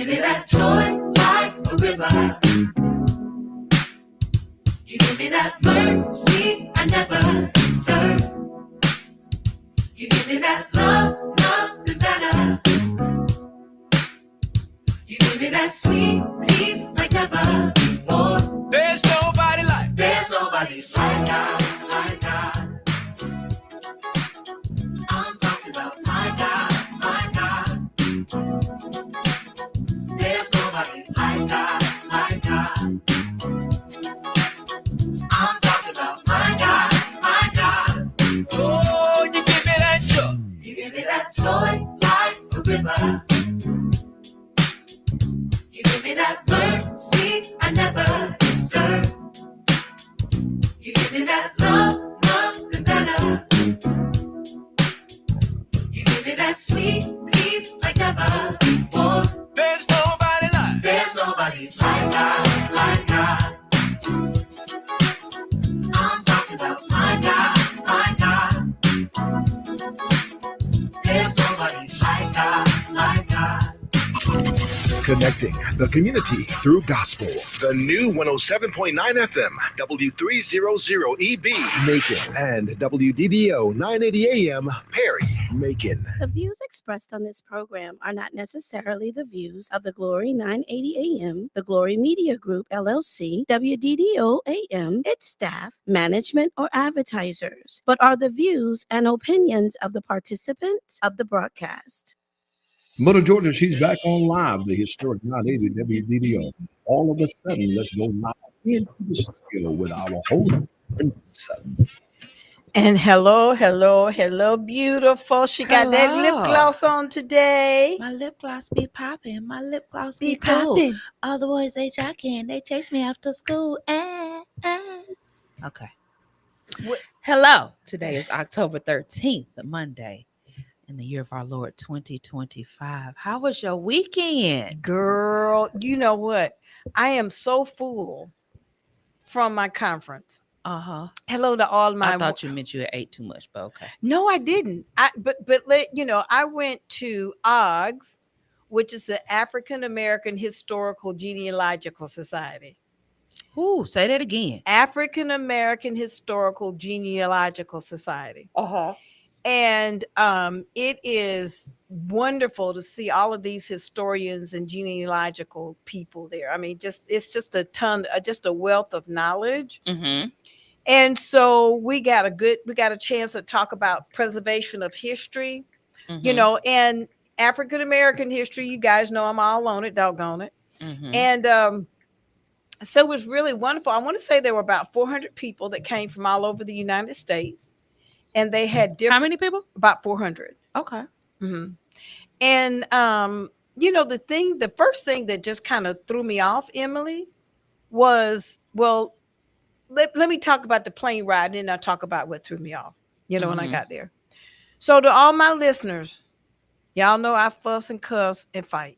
give me that joy like a river. You give me that mercy I never deserve. You give me that love, nothing better. You give me that sweet peace like never before. There's nobody like God, like God. I'm talking about my God, my God. There's nobody like God, like God. I'm talking about my God, my God. Oh, you give me that joy. You give me that joy like a river. You give me that mercy I never deserve. You give me that love, nothing better. You give me that sweet peace like never before. There's nobody like God, like God. I'm talking about my God, my God. There's nobody like God, like God. Connecting the community through gospel. The new 107.9 FM, W300EB, Macon, and WDDO 980 AM, Perry, Macon. The views expressed on this program are not necessarily the views of the Glory 980 AM, the Glory Media Group, LLC, WDDO AM, its staff, management, or advertisers, but are the views and opinions of the participants of the broadcast. Mother Georgia, she's back on live, the historic 980 WDDO. All of a sudden, let's go live into the studio with our host, Brenda Sutton. And hello, beautiful. She got that lip gloss on today. My lip gloss be popping. My lip gloss Be be cool. popping. All the boys they jocking. They chase me after school. Okay. Hello. Today is October 13th, Monday, in the year of our Lord 2025. How was your weekend? Girl, you know what? I am so full from my conference. Hello to all my. I thought you meant you had ate too much, but okay. No, I didn't. But I went to OGS, which is the African American Historical Genealogical Society. Ooh, say that again. African American Historical Genealogical Society. And it is wonderful to see all of these historians and genealogical people there. I mean, it's just a wealth of knowledge. Mm-hmm. And so we got a chance to talk about preservation of history, and African American history. You guys know I'm all on it, doggone it. Mm-hmm. And so it was really wonderful. I want to say there were about 400 people that came from all over the United States, and they had How many people? About 400. Okay. Mm-hmm. And the first thing that just kind of threw me off, Emily, was let me talk about the plane ride, and then I'll talk about what threw me off, when I got there. So to all my listeners, y'all know I fuss and cuss and fight.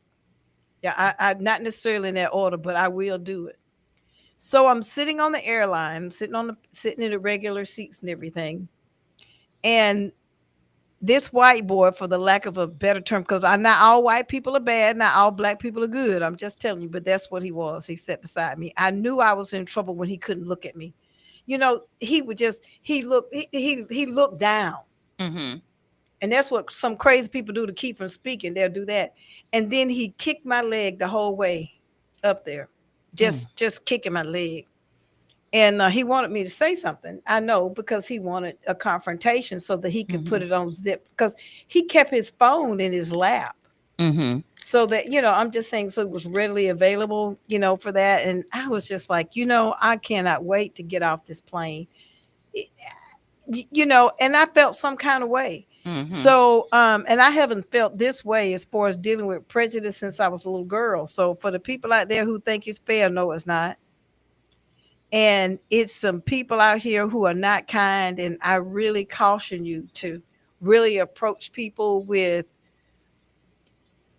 Yeah, I not necessarily in that order, but I will do it. So I'm sitting on the airline, sitting in the regular seats and everything. And this white boy, for the lack of a better term, because not all white people are bad, not all black people are good. I'm just telling you, but that's what he was. He sat beside me. I knew I was in trouble when he couldn't look at me. He would just, he looked down. Mm-hmm. And that's what some crazy people do to keep from speaking. They'll do that. And then he kicked my leg the whole way up there, just kicking my leg. And he wanted me to say something. I know, because he wanted a confrontation so that he could put it on zip, because he kept his phone in his lap. Mm-hmm. So that, I'm just saying, so it was readily available, for that. And I was just like, I cannot wait to get off this plane, and I felt some kind of way. Mm-hmm. So, and I haven't felt this way as far as dealing with prejudice since I was a little girl. So for the people out there who think it's fair, no, it's not. And it's some people out here who are not kind. And I really caution you to really approach people with,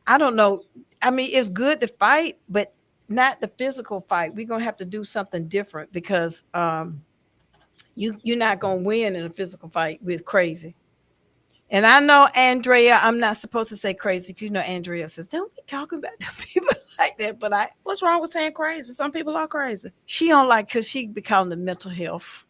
I don't know. I mean, it's good to fight, but not the physical fight. We're going to have to do something different, because you're not going to win in a physical fight with crazy. And I know, Andrea, I'm not supposed to say crazy, because Andrea says, don't be talking about the people like that, but What's wrong with saying crazy? Some people are crazy. she don't like because she become the mental health.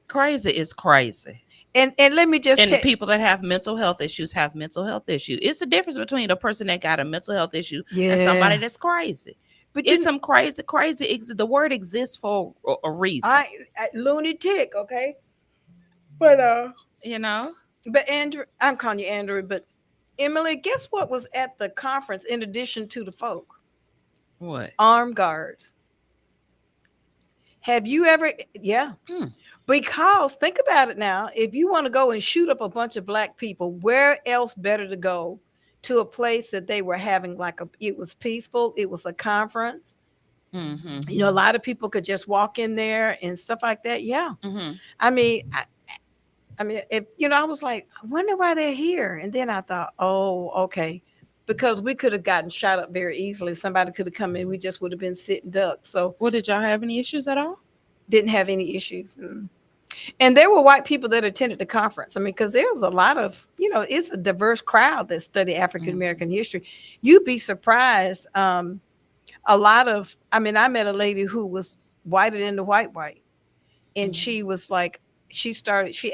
Crazy is crazy. And let me just And tell people that have mental health issues have mental health issues. It's the difference between a person that got a mental health issue and somebody that's crazy. but It's some crazy. The word exists for a reason. I lunatic, okay? But You know? but Andrew, I'm calling you Andrew, but Emily, guess what was at the conference in addition to the folk? What? Armed guards. Have you ever? Yeah. Because think about it now. If you want to go and shoot up a bunch of black people, where else better to go to a place that they were having it was peaceful. It was a conference. Mm-hmm. You know, a lot of people could just walk in there and stuff like that. Yeah. Mm-hmm. I mean, if I was like, I wonder why they're here. And then I thought, oh, okay. Because we could have gotten shot up very easily. Somebody could have come in. We just would have been sitting ducks. So, well, did y'all have any issues at all? Didn't have any issues. And there were white people that attended the conference. I mean, because there's a lot of, it's a diverse crowd that study African American history. You'd be surprised. A lot of, I met a lady who was whiter than the white. And she was like, she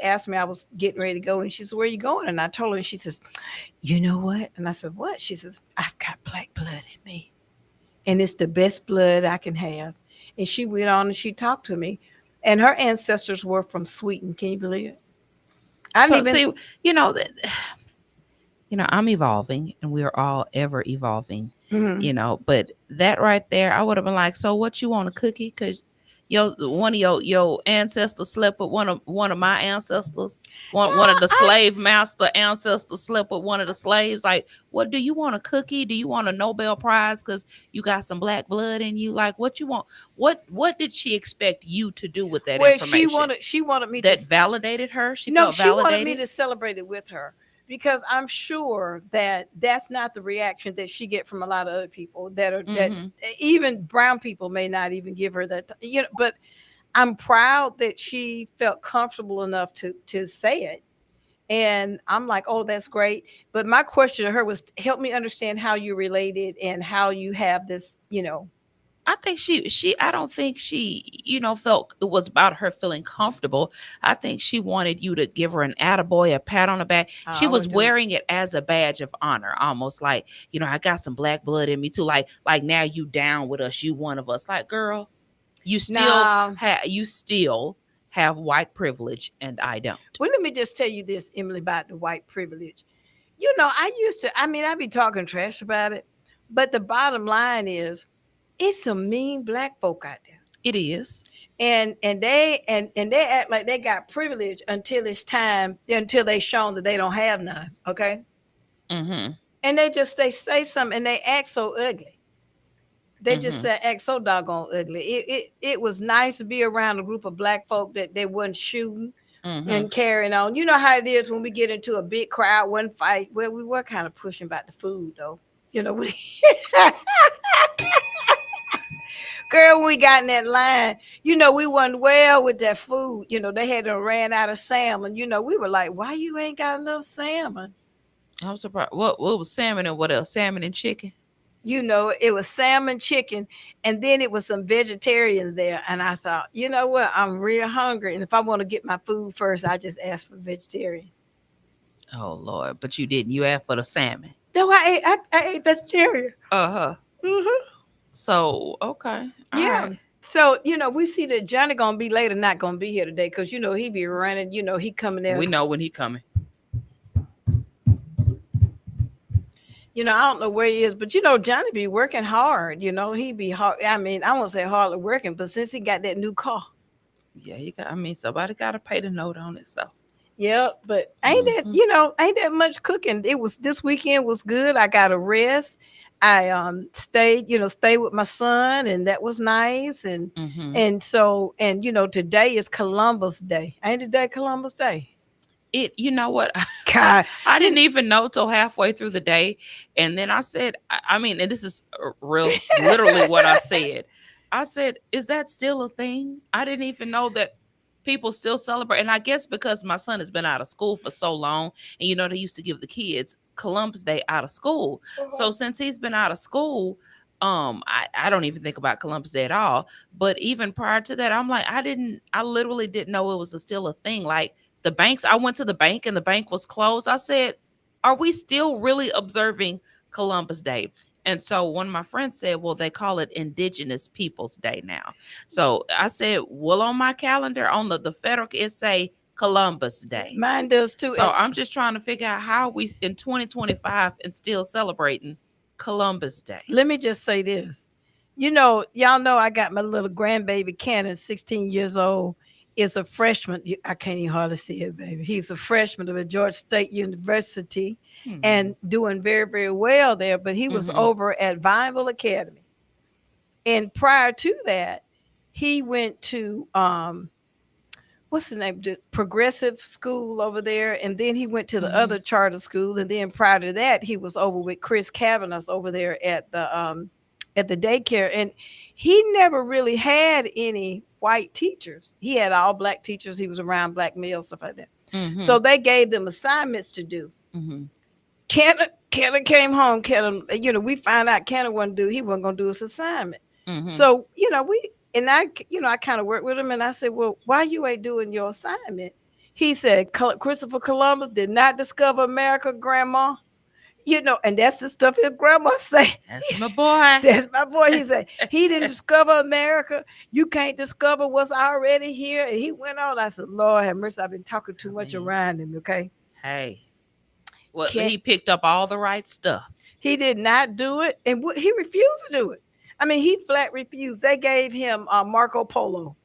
asked me, I was getting ready to go. And she said, where are you going? And I told her, and she says, you know what? And I said, what? She says, I've got black blood in me. And it's the best blood I can have. And she went on and she talked to me. And her ancestors were from Sweden. Can you believe it? I'm evolving, and we are all ever evolving. Mm-hmm. But that right there, I would have been like, so what, you want a cookie? Because one of your ancestors slept with one of my ancestors. One of the slave master ancestors slept with one of the slaves. Like, what, do you want a cookie? Do you want a Nobel Prize because you got some black blood in you? Like, what you want? What did she expect you to do with that information? She wanted me that validated her. She wanted me to celebrate it with her. Because I'm sure that that's not the reaction that she get from a lot of other people that even brown people may not even give her that, but I'm proud that she felt comfortable enough to say it. And I'm like, oh, that's great. But my question to her was, help me understand how you related and how you have this, I think I don't think she, felt it was about her feeling comfortable. I think she wanted you to give her an attaboy, a pat on the back. She was wearing it as a badge of honor, almost like, I got some black blood in me too. Like now you down with us, you one of us. Like, girl, you still have white privilege and I don't. Well, let me just tell you this, Emily, about the white privilege. I'd be talking trash about it, but the bottom line is, it's some mean black folk out there. It is. And they act like they got privilege until they shown that they don't have none. Okay. Mm-hmm. And they just say something and they act so ugly. They just act so doggone ugly. It was nice to be around a group of black folk that they wasn't shooting and carrying on. You know how it is when we get into a big crowd, one fight. Well, we were kind of pushing about the food though. Girl, when we got in that line, we wasn't well with that food. They had ran out of salmon. We were like, why you ain't got enough salmon? I'm surprised. What was salmon and what else? Salmon and chicken? It was salmon, chicken, and then it was some vegetarians there. And I thought, you know what? I'm real hungry. And if I want to get my food first, I just ask for vegetarian. Oh, Lord. But you didn't. You asked for the salmon. No, I ate vegetarian. Uh-huh. Mm-hmm. So, okay. Yeah. Right. So, we see that Johnny going to be later, not going to be here today because, he be running, he coming there. We know when he coming. I don't know where he is, but, Johnny be working hard. He be hard. I won't say hardly working, but since he got that new car. Yeah, somebody got to pay the note on it, so. Yeah, but ain't that much cooking. This weekend was good. I got a rest. I stayed with my son, and that was nice. And today is Columbus Day. Ain't today Columbus Day? You know what? God, I didn't even know till halfway through the day, and then I said, and this is literally what I said. I said, is that still a thing? I didn't even know that people still celebrate. And I guess because my son has been out of school for so long, and they used to give the kids Columbus Day out of school. So since he's been out of school, I don't even think about Columbus Day at all. But even prior to that, I'm like, I literally didn't know it was still a thing. Like the banks, I went to the bank and the bank was closed. I said, are we still really observing Columbus Day? And so one of my friends said, well, they call it Indigenous Peoples Day now. So I said, well, on my calendar, on the federal, it say Columbus Day. Mine does too. So I'm just trying to figure out how we in 2025 and still celebrating Columbus Day. Let me just say this. Y'all know I got my little grandbaby Cannon, 16 years old, is a freshman. I can't even hardly see it, baby. He's a freshman of Georgia State University and doing very, very well there. But he was over at Vineville Academy. And prior to that, he went to what's the name? The progressive school over there. And then he went to the other charter school. And then prior to that, he was over with Chris Cavanaugh over there at the daycare. And he never really had any white teachers. He had all black teachers. He was around black males, stuff like that. So they gave them assignments to do. Kenna came home. Kenna, we found out Kenna wasn't going to do his assignment. So, I kind of worked with him and I said, well, why you ain't doing your assignment? He said, Christopher Columbus did not discover America, Grandma. And that's the stuff his grandma say. That's my boy. That's my boy. He said, he didn't discover America. You can't discover what's already here. And he went on. I said, Lord have mercy. I've been talking too much around him, okay? Hey. Well, he picked up all the right stuff. He did not do it. And he refused to do it. I mean, he flat refused. They gave him Marco Polo.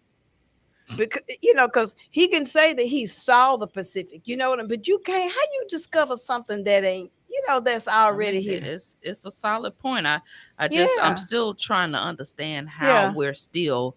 Because he can say that he saw the Pacific, but you can't. How you discover something that ain't, that's already here? It's a solid point. I'm still trying to understand how we're still,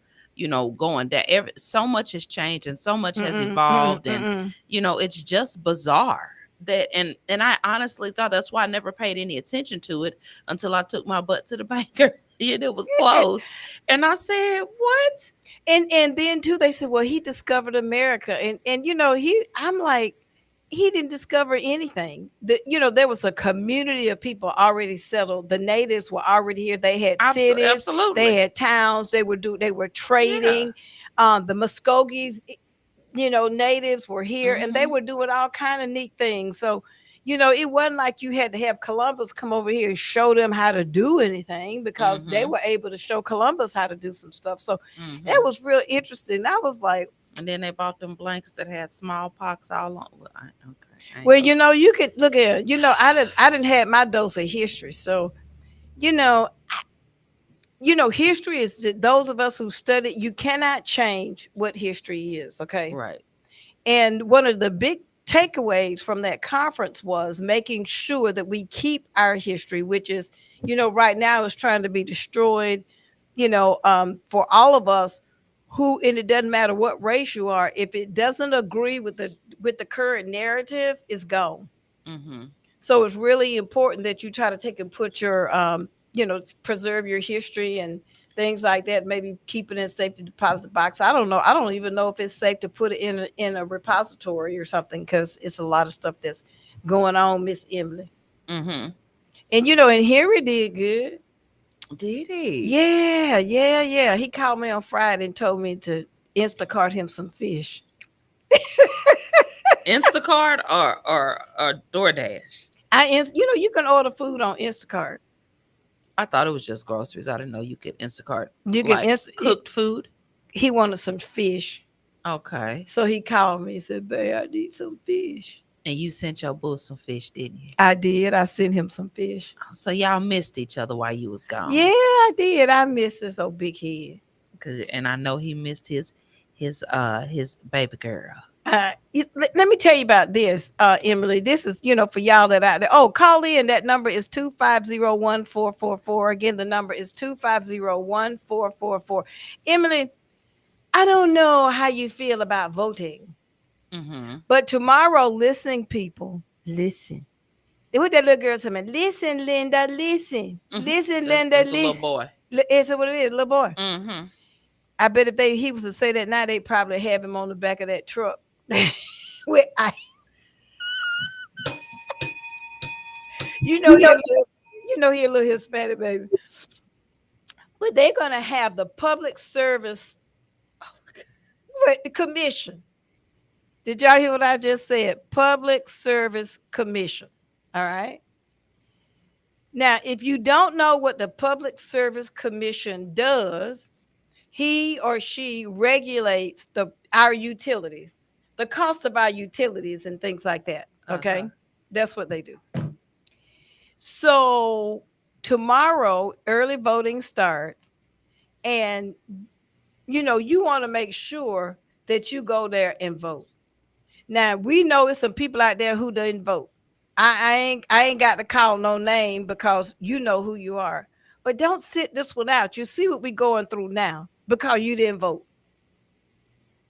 going down. So much has changed and so much has evolved, and it's just bizarre. That and I honestly thought that's why I never paid any attention to it until I took my butt to the banker and it was closed. And I said, what? And then too, they said, well, he discovered America. And I'm like, he didn't discover anything. There was a community of people already settled. The natives were already here. They had cities, absolutely. They had towns, they were trading. The Muskogees, natives were here and they were doing all kind of neat things. So, it wasn't like you had to have Columbus come over here and show them how to do anything, because they were able to show Columbus how to do some stuff. So that was real interesting. I was like, and then they bought them blankets that had smallpox all on. Well, you can look at, I didn't have my dose of history. So, history is those of us who study, you cannot change what history is. Okay. Right. And one of the big takeaways from that conference was making sure that we keep our history, which is, right now is trying to be destroyed, for all of us who, and it doesn't matter what race you are, if it doesn't agree with the current narrative, it's gone. So it's really important that you try to take and put your, preserve your history and things like that. Maybe keep it in a safety deposit box. I don't know. I don't even know if it's safe to put it in a repository or something, because it's a lot of stuff that's going on, Miss Emily. And and Henry did good. Did he? Yeah. He called me on Friday and told me to Instacart him some fish. Instacart or DoorDash? You can order food on Instacart. I thought it was just groceries. I didn't know you could Instacart. You can cooked food. He wanted some fish. Okay. So he called me and said, babe, I need some fish. And you sent your boo some fish, didn't you? I did. I sent him some fish. So y'all missed each other while you was gone. Yeah, I did. I missed this old big head. Good. And I know he missed his baby girl. Let me tell you about this, Emily. This is, for y'all that out there. Oh, call in. That number is 250-1444. Again, the number is 250-1444. Emily, I don't know how you feel about voting, but tomorrow, listening people, listen. What that little girl said, listen, Linda, listen. Listen, Linda, listen. Little boy. Is it what it is, little boy? I bet if he was to say that now, they probably have him on the back of that truck with ice. He a little Hispanic baby. but they're going to have the Public Service Commission. Did y'all hear what I just said? Public Service Commission. All right. Now, if you don't know what the Public Service Commission does, he or she regulates our utilities, the cost of our utilities and things like that. Okay. Uh-huh. That's what they do. So tomorrow, early voting starts, and you want to make sure that you go there and vote. Now, we know there's some people out there who didn't vote. I ain't got to call no name because you know who you are. But don't sit this one out. You see what we're going through now because you didn't vote.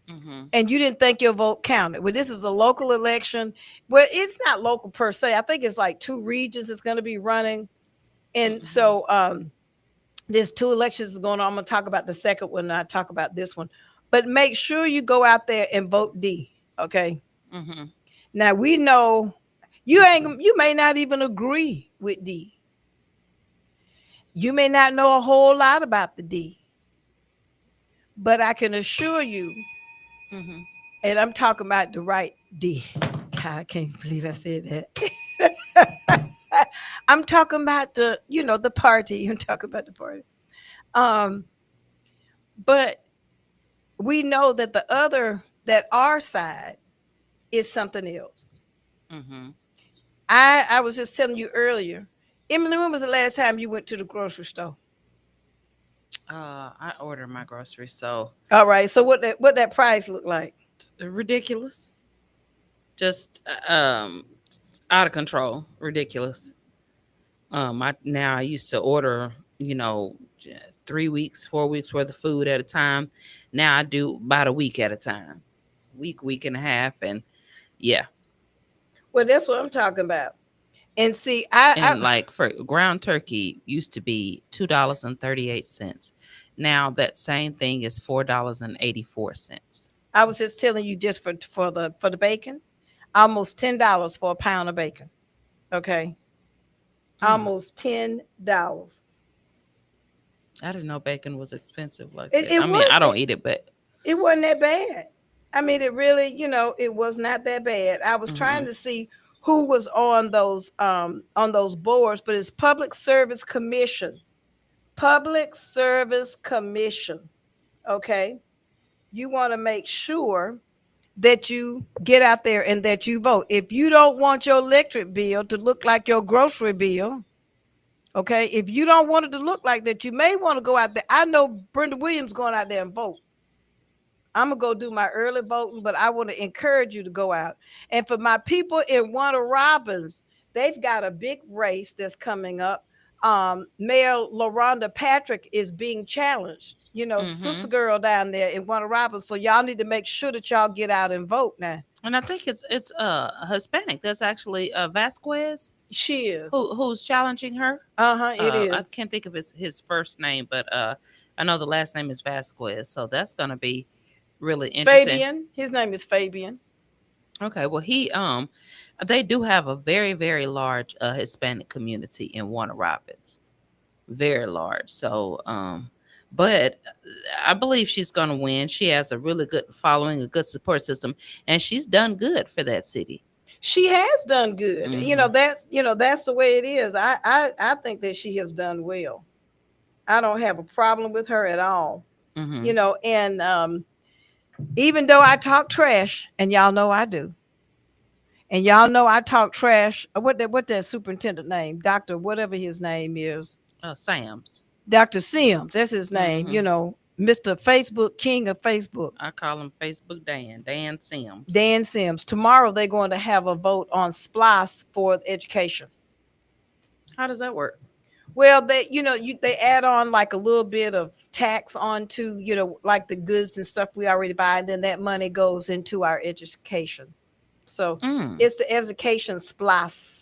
Mm-hmm. And you didn't think your vote counted. Well, this is a local election. Well, it's not local per se. I think it's like 2 regions it's going to be running. And mm-hmm. So there's 2 elections going on. I'm going to talk about the second one and I talk about this one. But make sure you go out there and vote D. Okay. Mm-hmm. Now we know you may not even agree with D. You may not know a whole lot about the D. But I can assure you, mm-hmm. and I'm talking about the right D. God, I can't believe I said that. I'm talking about the party. I'm talking about the party. But we know that our side is something else. Mm-hmm. I was just telling you earlier, Emily, when was the last time you went to the grocery store? I ordered my groceries, so. All right. So what that price look like? Ridiculous. Just out of control. Ridiculous. I used to order, 3 weeks, 4 weeks worth of food at a time. Now I do about a week at a time. Week and a half, and yeah. Well, that's what I'm talking about. And see, like for ground turkey used to be $2.38. Now that same thing is $4.84. I was just telling you, just for the bacon, almost $10 for a pound of bacon. Okay, almost $10. I didn't know bacon was expensive like that. I mean, I don't eat it, but it wasn't that bad. I mean, it really, it was not that bad. I was trying to see who was on those boards, but it's Public Service Commission. Public Service Commission. Okay. You want to make sure that you get out there and that you vote. If you don't want your electric bill to look like your grocery bill, okay, if you don't want it to look like that, you may want to go out there. I know Brenda Williams going out there and vote. I'm going to go do my early voting, but I want to encourage you to go out. And for my people in Warner Robins, they've got a big race that's coming up. Mayor LaRonda Patrick is being challenged, sister girl down there in Warner Robins. So y'all need to make sure that y'all get out and vote now. And I think it's Hispanic. That's actually Vasquez. She is. Who's challenging her? It is. I can't think of his first name, but I know the last name is Vasquez. So that's going to be really interesting. Fabian. His name is Fabian. Okay. Well, they do have a very, very large Hispanic community in Warner Robins. Very large. So, but I believe she's going to win. She has a really good following, a good support system, and she's done good for that city. She has done good. Mm-hmm. That's the way it is. I think that she has done well. I don't have a problem with her at all. Mm-hmm. And even though I talk trash, and y'all know I do, and y'all know I talk trash. What that superintendent name, Dr. whatever his name is, Sams. Dr. Sims, that's his name. Mm-hmm. Mr. Facebook, King of Facebook. I call him Facebook Dan Sims. Dan Sims. Tomorrow they're going to have a vote on SPLOST for education. How does that work? Well, they add on like a little bit of tax onto, like the goods and stuff we already buy. And then that money goes into our education. So it's the education SPLOST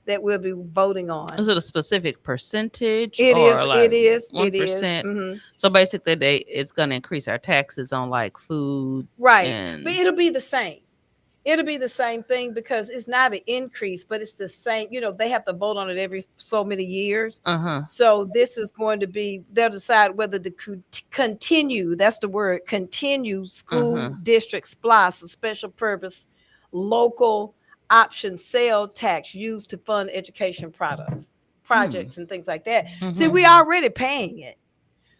that we'll be voting on. Is it a specific percentage? It is. Like it is. 1%? It is. Mm-hmm. So basically it's going to increase our taxes on like food. Right. But it'll be the same. It'll be the same thing because it's not an increase, but it's the same. They have to vote on it every so many years. So this is going to be, they'll decide whether to continue, that's the word, continue school district SPLOST, a special purpose local option sale tax used to fund education projects and things like that. See, we already paying it.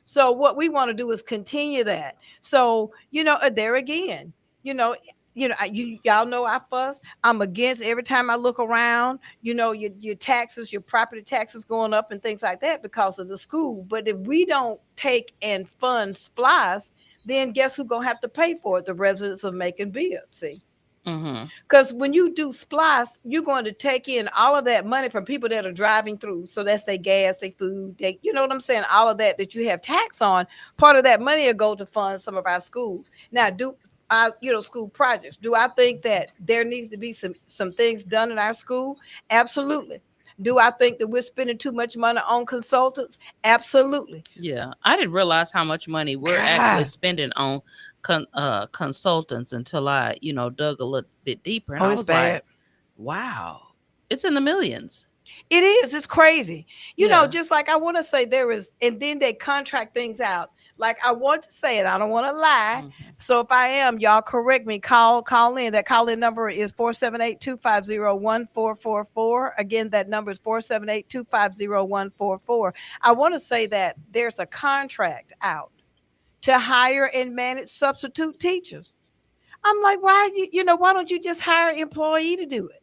So what we want to do is continue that. So, there again, y'all know I fuss. I'm against every time I look around, your taxes, your property taxes going up and things like that because of the school. But if we don't take and fund SPLOST, then guess who's going to have to pay for it? The residents of Macon Bibb, see? Because when you do SPLOST, you're going to take in all of that money from people that are driving through. So that's their gas, their food, you know what I'm saying? All of that you have tax on, part of that money will go to fund some of our schools. Now, school projects. Do I think that there needs to be some things done in our school? Absolutely. Do I think that we're spending too much money on consultants? Absolutely. Yeah, I didn't realize how much money we're actually spending on consultants until I, dug a little bit deeper, and I was like, wow, it's in the millions. It is. It's crazy. Just like I want to say there is, and then they contract things out. Like I want to say it. I don't want to lie. So if I am, y'all correct me. Call in. That call in number is 478-250-1444. Again, that number is 478-250-1444. I want to say that there's a contract out to hire and manage substitute teachers. I'm like, why don't you just hire an employee to do it?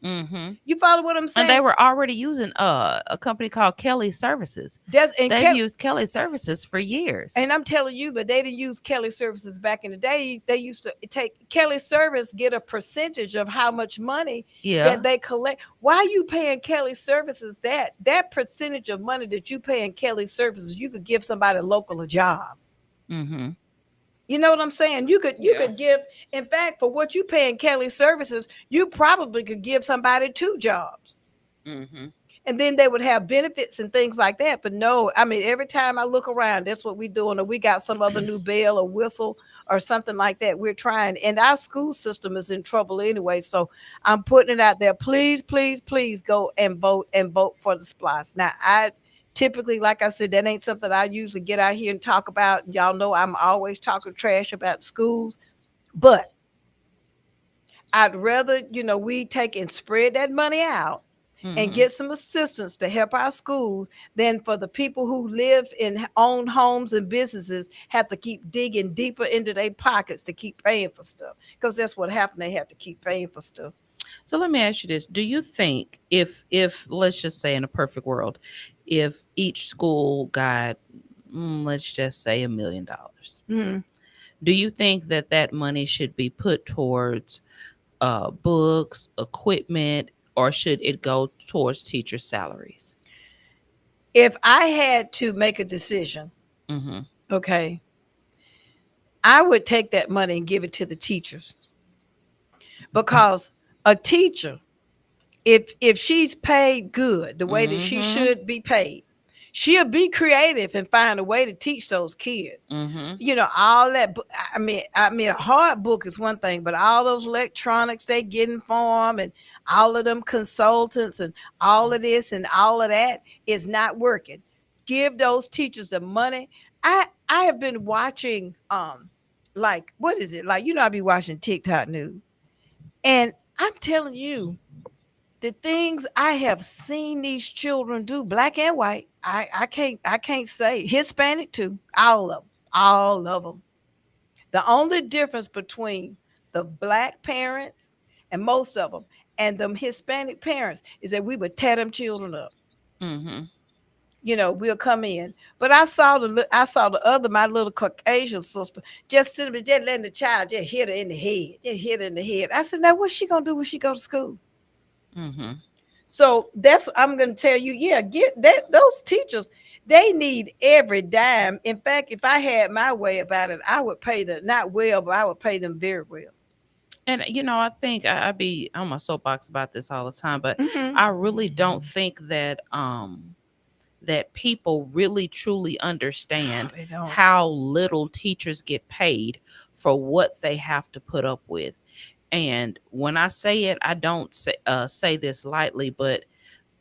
You follow what I'm saying? And they were already using a company called Kelly Services. They've used Kelly Services for years. And I'm telling you, but they didn't use Kelly Services back in the day. They used to take Kelly Service, get a percentage of how much money that they collect. Why are you paying Kelly Services that percentage of money that you pay in Kelly Services? You could give somebody local a job. You know what I'm saying? You could give, in fact, for what you pay in Kelly Services, you probably could give somebody 2 jobs. And then they would have benefits and things like that. But no, I mean, every time I look around, that's what we're doing. Or we got some other new bell or whistle or something like that. We're trying. And our school system is in trouble anyway. So I'm putting it out there. Please, please, please go and vote for the SPLOST. Now, typically, like I said, that ain't something I usually get out here and talk about. Y'all know I'm always talking trash about schools. But I'd rather, we take and spread that money out and get some assistance to help our schools than for the people who live in own homes and businesses have to keep digging deeper into their pockets to keep paying for stuff. Because that's what happened. They have to keep paying for stuff. So let me ask you this. Do you think if let's just say in a perfect world, if each school got, let's just say $1 million, do you think that money should be put towards books, equipment, or should it go towards teacher salaries? If I had to make a decision, okay, I would take that money and give it to the teachers. Because a teacher, if she's paid good, the way that she should be paid, she'll be creative and find a way to teach those kids. All that. I mean, a hard book is one thing, but all those electronics they getting for them and all of them consultants and all of this and all of that is not working. Give those teachers the money. I have been watching, like, what is it? Like, I be watching TikTok news. And I'm telling you, the things I have seen these children do, black and white, I can't say Hispanic too, all of them. The only difference between the black parents and most of them and them Hispanic parents is that we would tear them children up. We'll come in. But I saw the other, my little Caucasian sister, just sitting there, just letting the child just hit her in the head. I said, now what's she gonna do when she go to school? So I'm gonna tell you, get that. Those teachers, they need every dime. In fact, if I had my way about it, I would pay them not well, but I would pay them very well. And I think I be on my soapbox about this all the time, but I really don't think that that people really truly understand how little teachers get paid for what they have to put up with. And when I say it, I don't say this lightly, but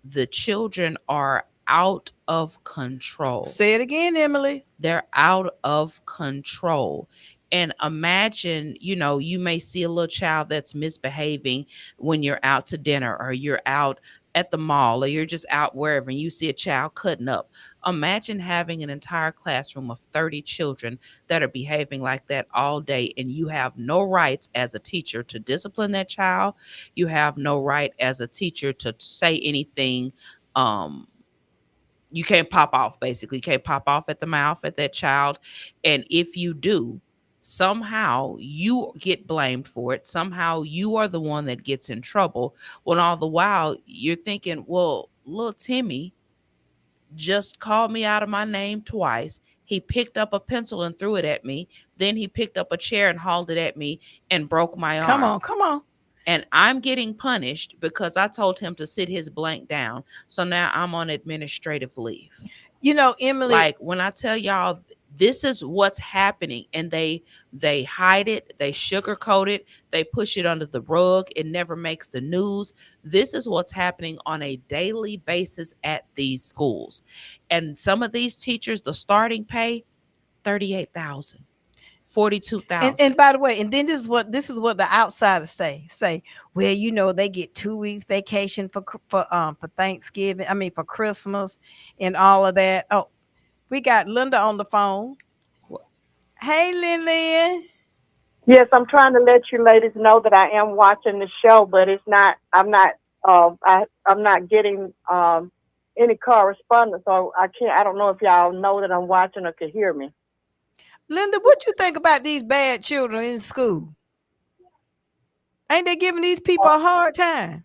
the children are out of control. Say it again, Emily. They're out of control. And imagine, you may see a little child that's misbehaving when you're out to dinner, or you're out at the mall, or you're just out wherever, and you see a child cutting up. Imagine having an entire classroom of 30 children that are behaving like that all day, and you have no rights as a teacher to discipline that child. You have no right as a teacher to say anything. You can't pop off, basically. You can't pop off at the mouth at that child. And if you do, somehow you get blamed for it. Somehow you are the one that gets in trouble. When all the while you're thinking, well, little Timmy just called me out of my name twice. He picked up a pencil and threw it at me. Then he picked up a chair and hauled it at me and broke my arm. Come on. And I'm getting punished because I told him to sit his blank down. So now I'm on administrative leave. Emily, like when I tell y'all, this is what's happening, and they hide it, they sugarcoat it, they push it under the rug. It never makes the news. This is what's happening on a daily basis at these schools. And some of these teachers, the starting pay, $38,000. 42,000. And by the way, and then this is what the outsiders say. Well, they get 2 weeks vacation for Thanksgiving. I mean, for Christmas and all of that. Oh, we got Linda on the phone. Hey, Lynn. Yes, I'm trying to let you ladies know that I am watching the show, but it's not. I'm not. I'm not getting any correspondence, so I can't. I don't know if y'all know that I'm watching or can hear me. Linda, what you think about these bad children in school? Ain't they giving these people a hard time?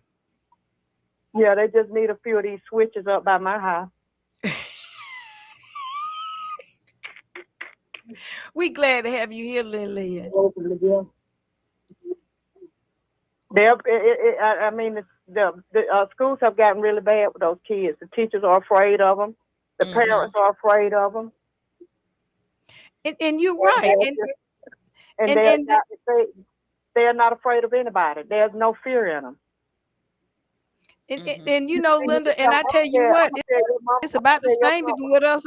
Yeah, they just need a few of these switches up by my house. We glad to have you here, Lynn. I mean, the schools have gotten really bad with those kids. The teachers are afraid of them. The parents are afraid of them. And you're right. They're not afraid of anybody. There's no fear in them. And Linda, and I tell you what, it's about the same even with us.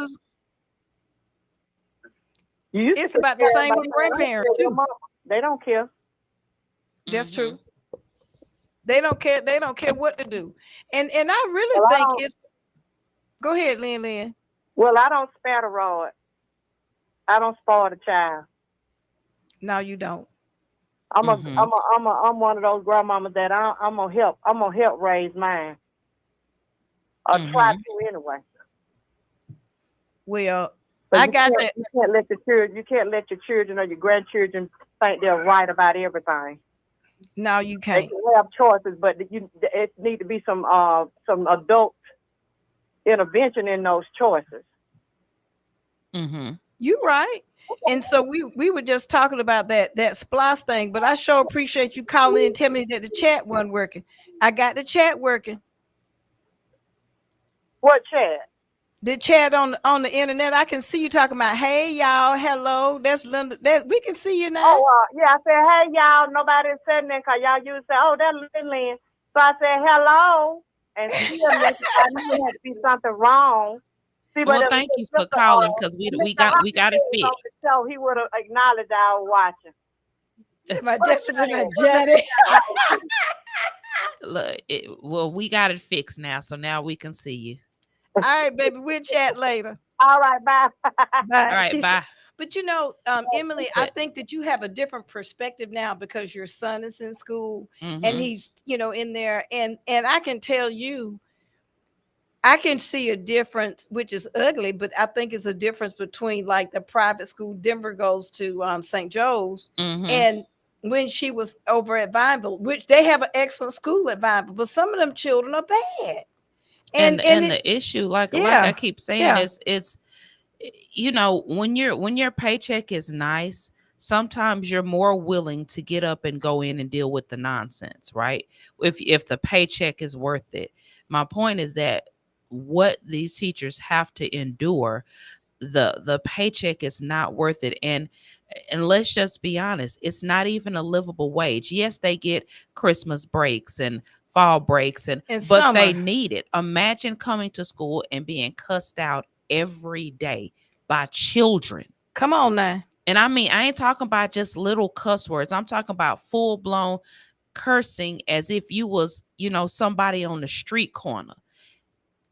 It's about the same with grandparents too. They don't care. That's true. They don't care. They don't care what to do. And I really think it's. Go ahead, Lynn. Well, I don't spare the rod. I don't spoil the child. No, you don't. I'm one of those grandmamas that I'm gonna help raise mine. Or try to anyway. Well, I got that. You can't let your children or your grandchildren think they're right about everything. No, you can't. They can have choices, but it need to be some adult intervention in those choices. You're right. And so we were just talking about that splice thing, but I sure appreciate you calling in and telling me that the chat wasn't working. I got the chat working. What chat? The chat on the internet. I can see you talking about, hey y'all, hello. That's Linda. We can see you now. Oh yeah, I said, hey y'all. Nobody said that because y'all used to say, oh, that's Lynn. So I said hello, and I knew there had to be something wrong. Well, thank you for calling because we got it fixed. So he would have acknowledged I was watching. My definitely Jenny. Look, we got it fixed now, so now we can see you. All right, baby, we'll chat later. All right, bye. Bye. All right, bye. But Emily, I think that you have a different perspective now because your son is in school and he's, in there. And I can tell you, I can see a difference, which is ugly, but I think it's a difference between like the private school Denver goes to St. Joe's and when she was over at Vineville, which they have an excellent school at Vineville, but some of them children are bad. And the issue, like I keep saying, is it's when your paycheck is nice, sometimes you're more willing to get up and go in and deal with the nonsense, right? If the paycheck is worth it. My point is that what these teachers have to endure, the paycheck is not worth it. And And let's just be honest, it's not even a livable wage. Yes, they get Christmas breaks and fall breaks, but they summer. need it. Imagine coming to school and being cussed out every day by children. Come on now. And I mean, I ain't talking about just little cuss words. I'm talking about full blown cursing as if you was, somebody on the street corner.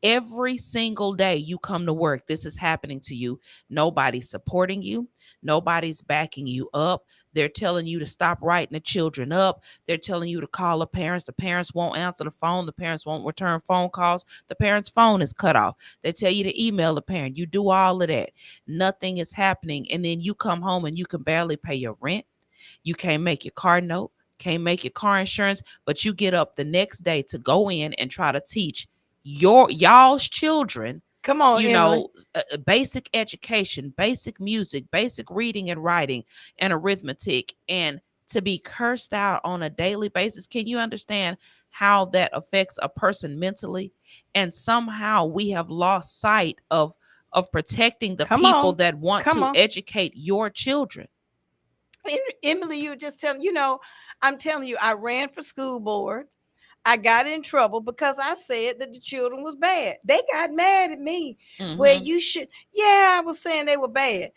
Every single day you come to work, this is happening to you. Nobody's supporting you. Nobody's backing you up. They're telling you to stop writing the children up. They're telling you to call the parents. The parents won't answer the phone. The parents won't return phone calls. The parent's phone is cut off. They tell you to email the parent. You do all of that. Nothing is happening. And then you come home and you can barely pay your rent. You can't make your car note, can't make your car insurance, but you get up the next day to go in and try to teach y'all's children, come on, basic education, basic music, basic reading and writing and arithmetic, and to be cursed out on a daily basis. Can you understand how that affects a person mentally? And somehow we have lost sight of protecting the people that want to educate your children. Emily, you just telling, I'm telling you, I ran for school board. I got in trouble because I said that the children was bad. They got mad at me. Well, you should. Yeah, I was saying they were bad.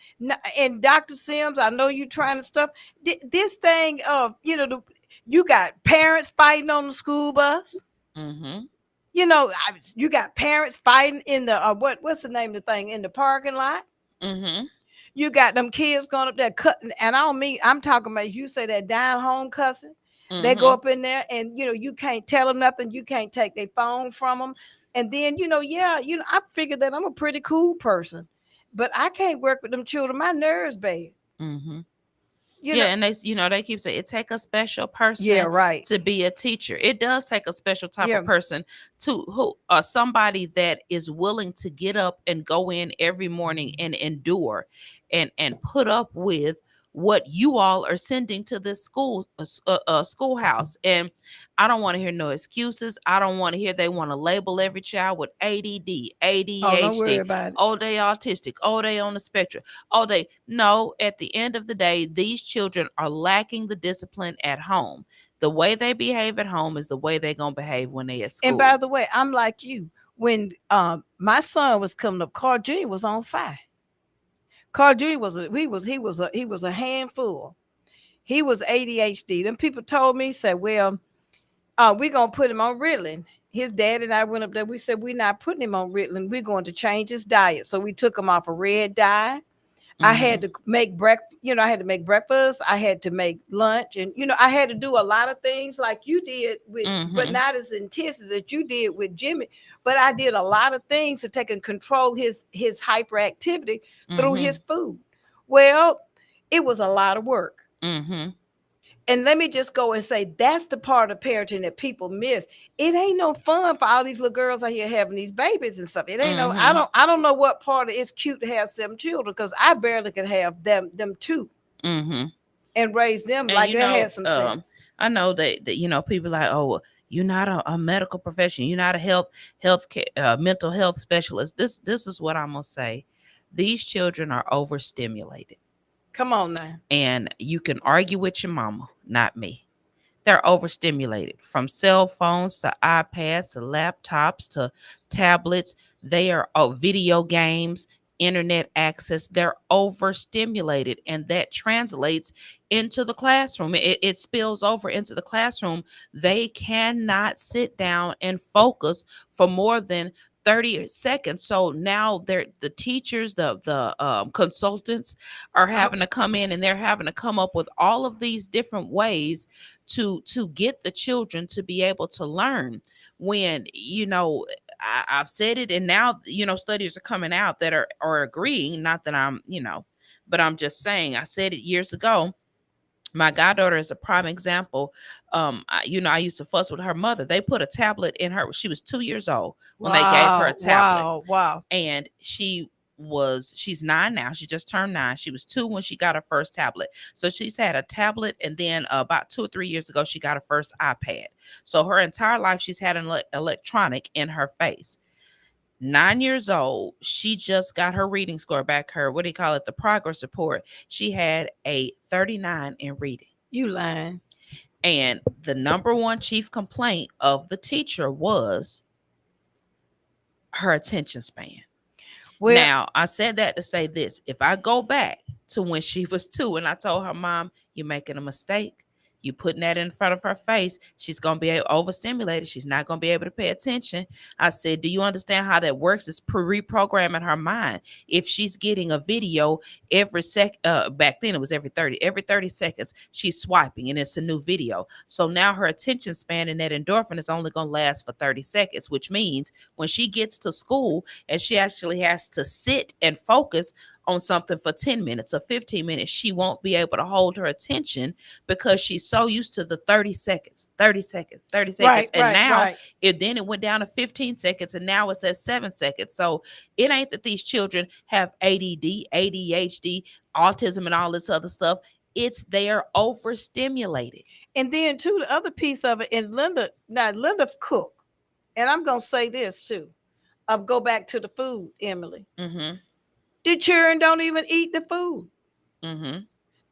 And Dr. Sims, I know you trying to stuff this thing of, you got parents fighting on the school bus. You got parents fighting in the, what's the name of the thing, in the parking lot. You got them kids going up there cutting. And I don't mean, I'm talking about, you say that down home cussing. They go up in there and, you can't tell them nothing. You can't take their phone from them. And then, I figured that I'm a pretty cool person, but I can't work with them children. My nerves bad. And they keep saying it take a special person to be a teacher. It does take a special type of person somebody that is willing to get up and go in every morning and endure and put up with what you all are sending to this schoolhouse. And I don't want to hear no excuses. I don't want to hear they want to label every child with ADD, ADHD. Don't worry about it. Oh, they autistic. Oh, they on the spectrum. No, at the end of the day, these children are lacking the discipline at home. The way they behave at home is the way they're going to behave when they at school. And by the way, I'm like you. When my son was coming up, Carl Jr. was on fire. Carl Jr. was a handful. He was ADHD. Them people told me, said, well, we're going to put him on Ritalin. His dad and I went up there. We said, we're not putting him on Ritalin. We're going to change his diet. So we took him off a red dye. I had to make breakfast. I had to make breakfast. I had to make lunch. And, I had to do a lot of things like you did, but not as intense as that you did with Jimmy. But I did a lot of things to take and control his hyperactivity through his food. Well, it was a lot of work. And let me just go and say, that's the part of parenting that people miss. It ain't no fun for all these little girls out here having these babies and stuff. It ain't no, I don't know what part of it's cute to have 7 children, because I barely could have them 2 and raise them like they had some sense. I know that people like, oh, you're not a medical professional. You're not a mental health specialist. This is what I'm gonna say. These children are overstimulated. Come on now. And you can argue with your mama, not me. They're overstimulated, from cell phones to iPads to laptops to tablets. They are video games, internet access. They're overstimulated, and that translates into the classroom. It spills over into the classroom. They cannot sit down and focus for more than 30 seconds. So now the teachers, the consultants are having to come in, and they're having to come up with all of these different ways to get the children to be able to learn. When, I've said it, and now, studies are coming out that are agreeing, not that I'm, but I'm just saying, I said it years ago. My goddaughter is a prime example. I used to fuss with her mother. They put a tablet in her. She was 2 years old when they gave her a tablet. Wow. And she's 9 now. She just turned 9. She was 2 when she got her first tablet. So she's had a tablet, and then about 2 or 3 years ago, she got her first iPad. So her entire life, she's had an electronic in her face. 9 years old. She just got her reading score back. Her, what do you call it? The progress report. She had a 39 in reading. You lying. And the number one chief complaint of the teacher was her attention span. Well, now, I said that to say this. If I go back to when she was 2 and I told her, Mom, you're making a mistake. You putting that in front of her face, she's going to be overstimulated. She's not going to be able to pay attention. I said, do you understand how that works? It's reprogramming her mind. If she's getting a video every back then it was every 30 seconds, she's swiping and it's a new video. So now her attention span and that endorphin is only going to last for 30 seconds, which means when she gets to school and she actually has to sit and focus on something for 10 minutes or 15 minutes, she won't be able to hold her attention because she's so used to the 30 seconds. Right, and now it went down to 15 seconds and now it's at 7 seconds. So it ain't that these children have ADD, ADHD, autism, and all this other stuff. It's they're overstimulated. And then too, the other piece of it, and Linda cook, and I'm gonna say this too. I'll go back to the food, Emily. Mm-hmm. The children don't even eat the food. Mm-hmm.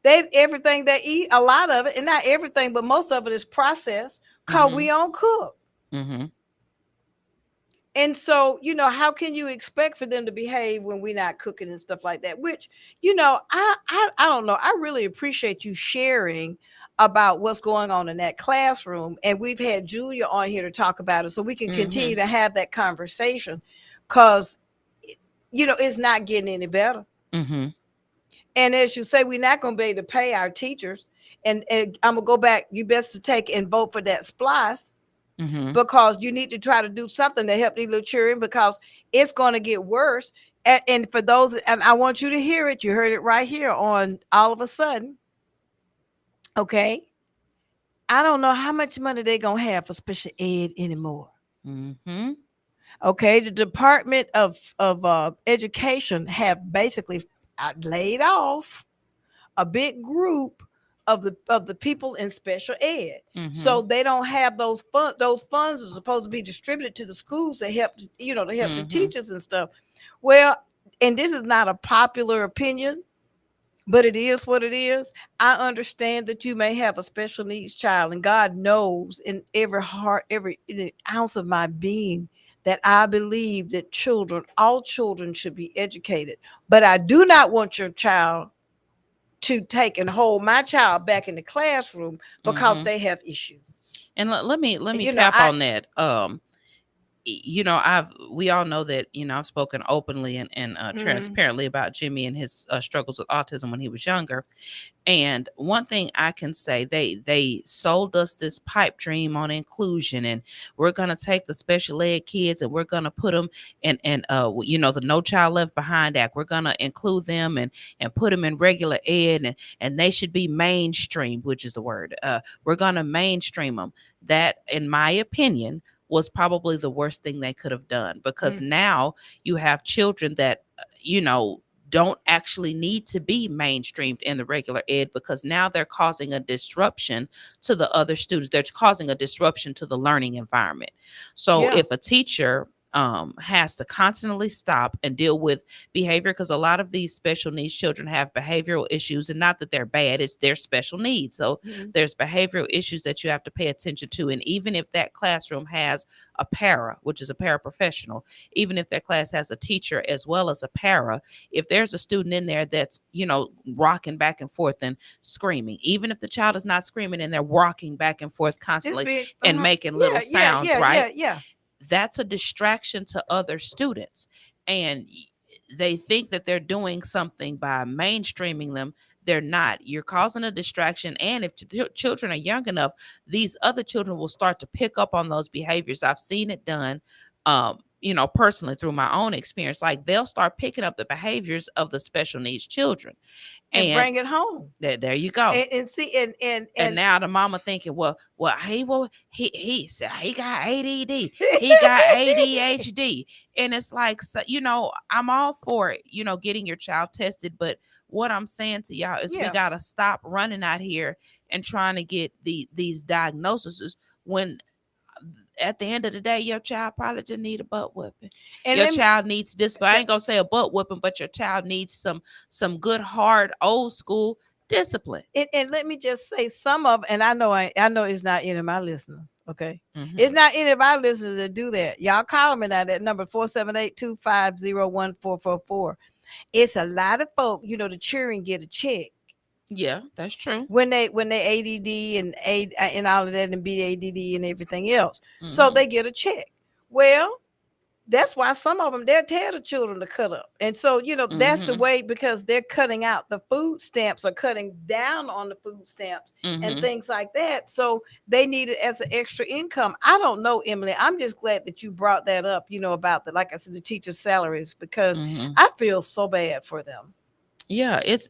Everything they eat, a lot of it, and not everything, but most of it is processed because we don't cook. Mm-hmm. And so, how can you expect for them to behave when we're not cooking and stuff like that? Which, I don't know. I really appreciate you sharing about what's going on in that classroom. And we've had Julia on here to talk about it so we can continue to have that conversation because, it's not getting any better. Mm-hmm. And as you say, we're not going to be able to pay our teachers. And I'm going to go back. You best to take and vote for that splice. Mm-hmm. Because you need to try to do something to help these little children because it's going to get worse. And for those, and I want you to hear it. You heard it right here on All of a Sudden. Okay. I don't know how much money they're going to have for special ed anymore. Mm-hmm. Okay. The Department of Education have basically laid off a big group of the people in special ed. Mm-hmm. So they don't have those funds. Those funds are supposed to be distributed to the schools to help, the teachers and stuff. Well, and this is not a popular opinion, but it is what it is. I understand that you may have a special needs child, and God knows in every heart, every ounce of my being that I believe that all children should be educated. But I do not want your child to take and hold my child back in the classroom because they have issues. And let me tap on that. We all know that, I've spoken openly and transparently about Jimmy and his struggles with autism when he was younger. And one thing I can say, they sold us this pipe dream on inclusion, and we're going to take the special ed kids and we're going to put them in, the No Child Left Behind Act. We're going to include them and put them in regular ed, and they should be mainstreamed, which is the word. We're going to mainstream them. That, in my opinion, was probably the worst thing they could have done, because now you have children that, don't actually need to be mainstreamed in the regular ed, because now they're causing a disruption to the other students. They're causing a disruption to the learning environment. So if a teacher has to constantly stop and deal with behavior, because a lot of these special needs children have behavioral issues, and not that they're bad, it's their special needs. So there's behavioral issues that you have to pay attention to. And even if that classroom has a para, which is a paraprofessional, even if that class has a teacher as well as a para, if there's a student in there that's, rocking back and forth and screaming, even if the child is not screaming and they're rocking back and forth constantly and making little sounds, right? That's a distraction to other students. And they think that they're doing something by mainstreaming them. They're not. You're causing a distraction. And if children are young enough, these other children will start to pick up on those behaviors. I've seen it done, personally through my own experience. Like, they'll start picking up the behaviors of the special needs children and bring it home. There you go. And see, and now the mama thinking, he said he got ADD, he got ADHD, and it's like, I'm all for it, getting your child tested, but what I'm saying to y'all is we gotta stop running out here and trying to get these diagnoses when at the end of the day, your child probably just need a butt whipping. And your child needs discipline. I ain't gonna say a butt whipping, but your child needs some good, hard, old school discipline. And let me just say some of, and I know it's not any of my listeners. Okay. Mhm. It's not any of our listeners that do that. Y'all call me now, that number 478-250-1444. It's a lot of folk, the children get a check. Yeah, that's true. When they ADD and all of that, and BADD and everything else. So they get a check. Well, that's why some of them, they'll tell the children to cut up. And so, that's the way, because they're cutting out the food stamps, or cutting down on the food stamps and things like that. So they need it as an extra income. I don't know, Emily. I'm just glad that you brought that up, about like I said, the teachers' salaries, because I feel so bad for them. Yeah, it's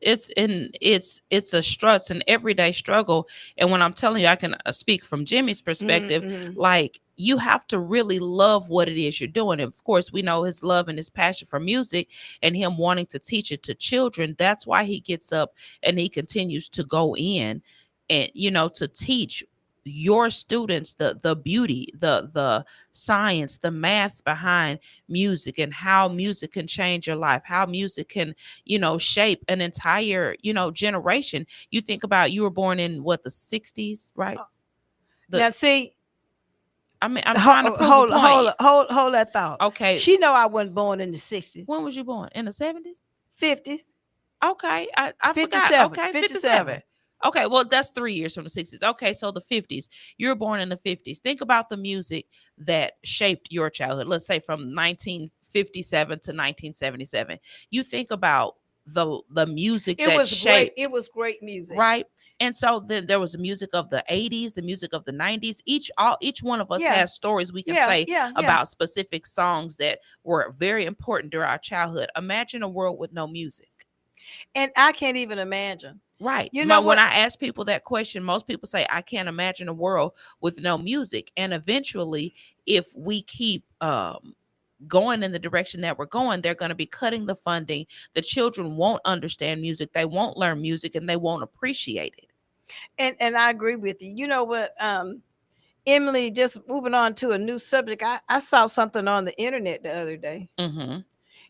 a struggle, it's an everyday struggle. And when I'm telling you, I can speak from Jimmy's perspective, like, you have to really love what it is you're doing. And of course, we know his love and his passion for music and him wanting to teach it to children. That's why he gets up and he continues to go in and, to teach your students the beauty, the science, the math behind music, and how music can change your life, how music can, shape an entire, generation. You think about, you were born in the 60s, right? Now see, I mean, I'm trying to prove a point. Hold that thought. Okay. She know I wasn't born in the 60s. When was you born? In the 70s? 50s. Okay. I 57. forgot. Okay, 57. Okay, well, that's 3 years from the 60s. Okay, so the 50s. You were born in the 50s. Think about the music that shaped your childhood. Let's say from 1957 to 1977. You think about the music that shaped. It was great music. Right? And so then there was the music of the 80s, the music of the 90s. Each one of us has stories we can say about specific songs that were very important during our childhood. Imagine a world with no music. And I can't even imagine. Right. When I ask people that question, most people say, I can't imagine a world with no music. And eventually, if we keep going in the direction that we're going, they're going to be cutting the funding. The children won't understand music. They won't learn music, and they won't appreciate it. And I agree with you. You know what, Emily, just moving on to a new subject. I saw something on the internet the other day.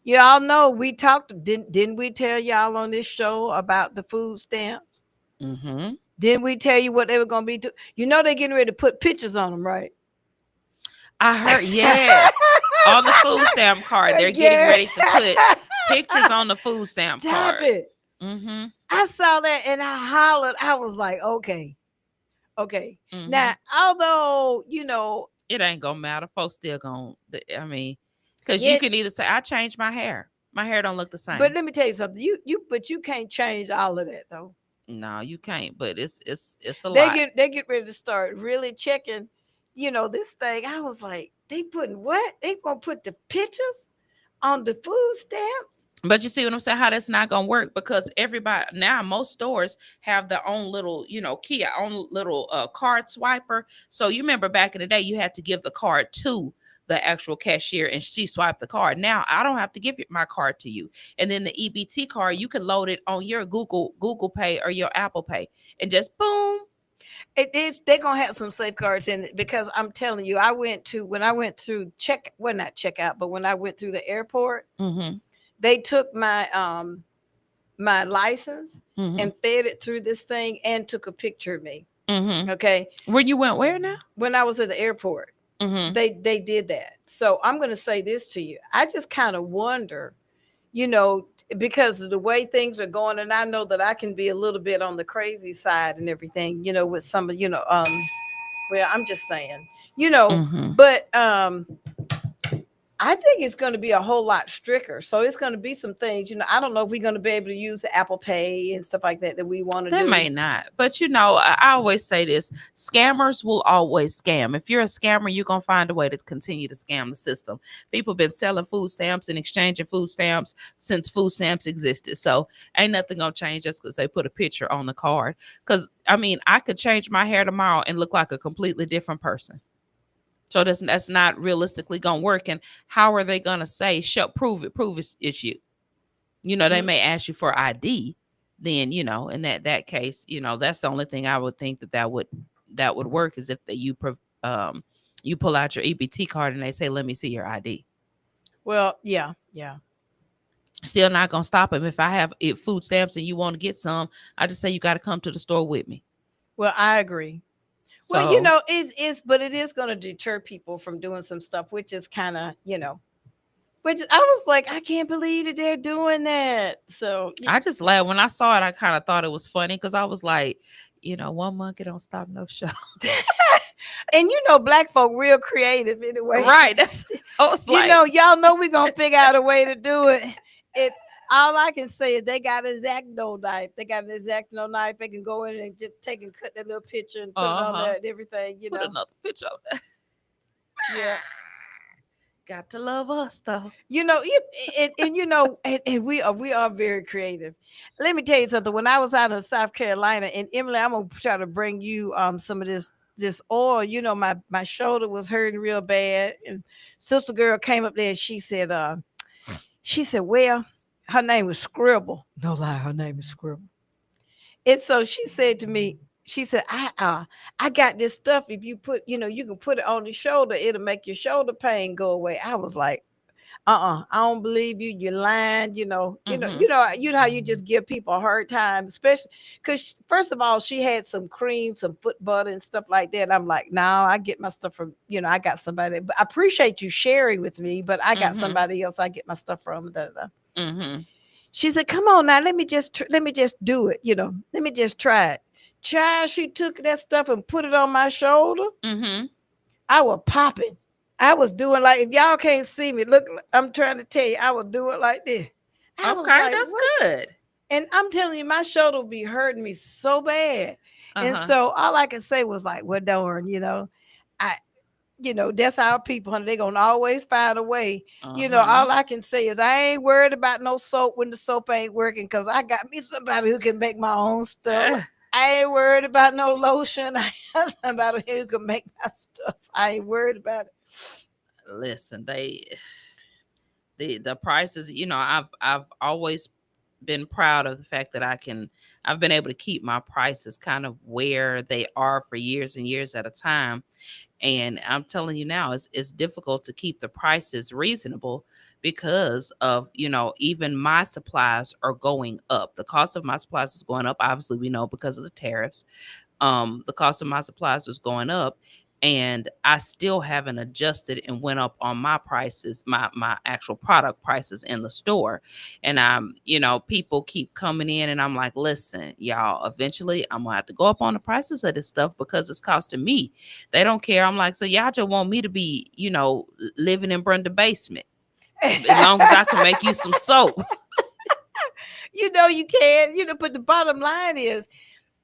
Y'all know we talked, didn't we tell y'all on this show about the food stamps? Didn't we tell you what they were going to be doing? They're getting ready to put pictures on them, right? I heard, yes. On the food stamp card, they're getting ready to put pictures on the food stamp card. Stop it. I saw that and I hollered. I was like, okay. Now, although, it ain't going to matter. Folks still going to, because you can either say, I changed my hair. My hair don't look the same. But let me tell you something. But you can't change all of that, though. No, you can't. But it's a lot. They get ready to start really checking, this thing. I was like, they putting what? They gonna put the pictures on the food stamps? But you see what I'm saying? How that's not gonna work, because everybody now, most stores have their own little, key, own little card swiper. So you remember back in the day, you had to give the card to the actual cashier and she swiped the card. Now I don't have to give my card to you. And then the EBT card, you can load it on your Google Pay or your Apple Pay, and just boom. They're gonna have some safeguards in it, because I'm telling you, when I went through when I went through the airport, they took my my license and fed it through this thing and took a picture of me. Okay. Where you went? Where now? When I was at the airport. They did that. So I'm going to say this to you. I just kind of wonder, because of the way things are going, and I know that I can be a little bit on the crazy side and everything, with some of, well, I'm just saying, but I think it's going to be a whole lot stricter. So it's going to be some things, I don't know if we're going to be able to use the Apple Pay and stuff like that we want to do. They may not. But, I always say this. Scammers will always scam. If you're a scammer, you're going to find a way to continue to scam the system. People have been selling food stamps and exchanging food stamps since food stamps existed. So ain't nothing going to change just because they put a picture on the card. Because, I could change my hair tomorrow and look like a completely different person. So that's not realistically going to work. And how are they going to say, prove it's you? They may ask you for ID. Then, in that case, that's the only thing I would think that would work, is if you You pull out your EBT card and they say, let me see your ID. Well, yeah. Still not going to stop them. If I have food stamps and you want to get some, I just say you got to come to the store with me. Well, I agree. So, Well, you know, but it is going to deter people from doing some stuff, which is kind of, you know, which I was like, I can't believe that they're doing that. So I just laughed. When I saw it, I kind of thought it was funny because I was like, you know, one monkey don't stop no show. And you know, black folk real creative anyway. Right. I was like, you know, y'all know we're going to figure out a way to do it. All I can say is they got an X-Acto knife. They got an X-Acto knife. They can go in and just take and cut that little picture and put it on there and everything, you put know. another picture on there. Yeah. Got to love us though. You know, and you know, and we are very creative. Let me tell you something. When I was out in South Carolina, and Emily, I'm gonna try to bring you some of this oil. You know, my shoulder was hurting real bad, and sister girl came up there and she said, well, her name was Scribble. No lie, her name is Scribble. And so she said to me, she said, I got this stuff. If you put, you know, you can put it on the shoulder, it'll make your shoulder pain go away. I was like, I don't believe you. You're lying. You know how you just give people a hard time, especially because first of all, she had some cream, some foot butter and stuff like that. I'm like, no, I get my stuff from, you know, I got somebody, but I appreciate you sharing with me, but I got somebody else I get my stuff from. She said, come on now, let me just do it. You know, let me just try it. Child, she took that stuff and put it on my shoulder. I was popping. I was doing like, if y'all can't see me, look, I'm trying to tell you, I was doing like this. I was like, that's good. And I'm telling you, my shoulder would be hurting me so bad. And so all I could say was like, well, darn, you know, that's our people, honey. They're gonna always find a way. You know, all I can say is I ain't worried about no soap when the soap ain't working, because I got me somebody who can make my own stuff. I ain't worried about no lotion. I have somebody who can make my stuff. I ain't worried about it. Listen, the prices, you know, I've always been proud of the fact that I've been able to keep my prices kind of where they are for years and years at a time. And I'm telling you now, it's difficult to keep the prices reasonable because of, you know, even my supplies are going up. The cost of my supplies is going up. Obviously, we know because of the tariffs. The cost of my supplies is going up. And I still haven't adjusted and went up on my prices, my actual product prices in the store. And you know, people keep coming in and I'm like, listen, y'all, eventually I'm gonna have to go up on the prices of this stuff because it's costing me. They don't care. I'm like, so y'all just want me to be, you know, living in Brenda basement as long as I can make you some soap. You know, you can, you know, but the bottom line is,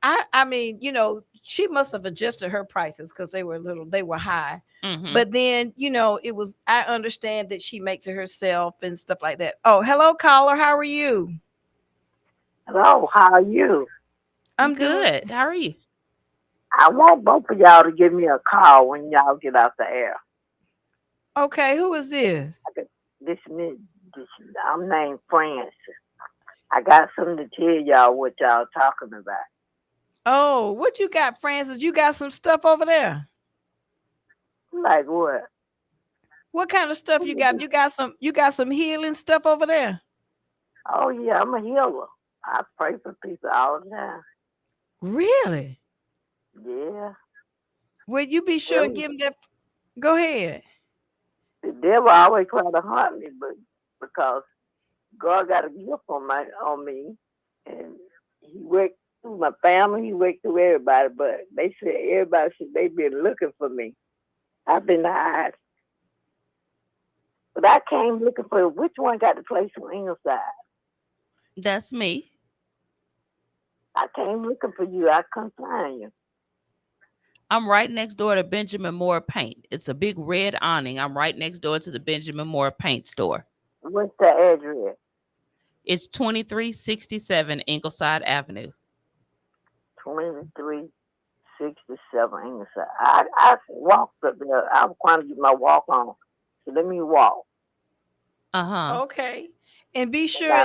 I mean, you know, she must have adjusted her prices because they were high. But then, you know, I understand that she makes it herself and stuff like that. Oh, hello, caller. How are you? Hello, how are you? I'm good. How are you? I want both of y'all to give me a call when y'all get out the air. Okay, who is this? I'm named Francis. I got something to tell y'all what y'all talking about. Oh, what you got, Francis? You got some stuff over there? Like what? What kind of stuff you got? You got some healing stuff over there? Oh yeah, I'm a healer. I pray for people all the time. Really? Yeah. Will you be sure and give them that? Go ahead. The devil always try to hunt me, but because God got a gift on me, and He worked through my family, He worked through everybody. But they said they been looking for me. I've been hiding, but I came looking for which one got the place on Ingleside. That's me. I came looking for you. I couldn't find you. I'm right next door to Benjamin Moore Paint. It's a big red awning. I'm right next door to the Benjamin Moore Paint store. What's the address? It's 2367 Ingleside Avenue. 2367 Ingleside. I walked up there. I was trying to get my walk on. So let me walk. Okay. And be sure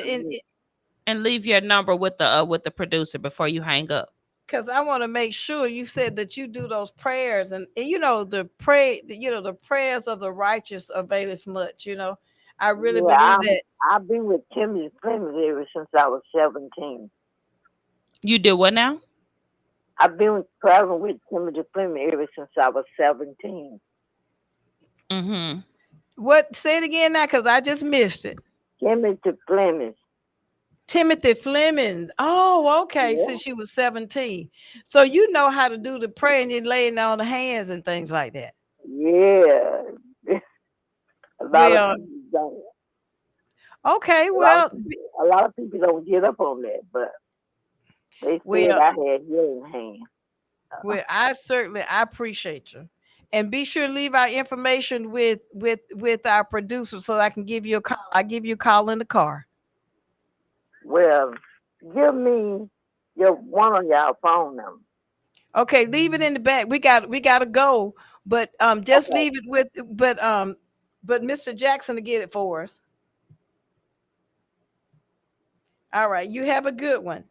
and leave your number with the producer before you hang up. Because I want to make sure you said that you do those prayers, and the prayers of the righteous availeth much. I really believe that. I've been with Timothy Clemens ever since I was 17. You do what now? I've been traveling with Timothy Clemens ever since I was 17. Mm-hmm. What? Say it again now, because I just missed it. Timothy Clemens. Timothy Fleming. Oh, okay. Yeah. Since you was 17. So you know how to do the prayer and then laying on the hands and things like that. Yeah. A lot of people don't. Okay, well, a lot of people don't get up on that, but they said I had healing hands. Well, I appreciate you. And be sure to leave our information with our producer so that I can give you a call. I'll give you a call in the car. Well, give me one of y'all phone numbers. Okay, leave it in the back. We gotta go, but just leave it with but Mr. Jackson to get it for us. All right, you have a good one.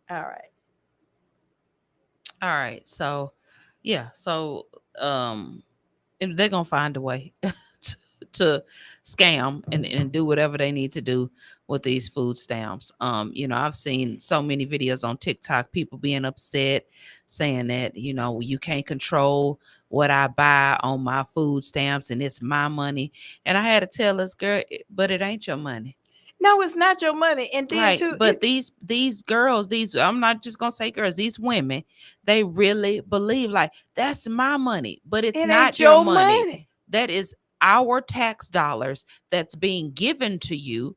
All right. All right. So yeah, so they're gonna find a way to scam and do whatever they need to do with these food stamps. I've seen so many videos on TikTok, people being upset, saying that, you can't control what I buy on my food stamps and it's my money. And I had to tell this girl, but it ain't your money. No, it's not your money. And then right. But these girls, I'm not just gonna say girls, these women, they really believe like that's my money, but it's not your money. That is our tax dollars that's being given to you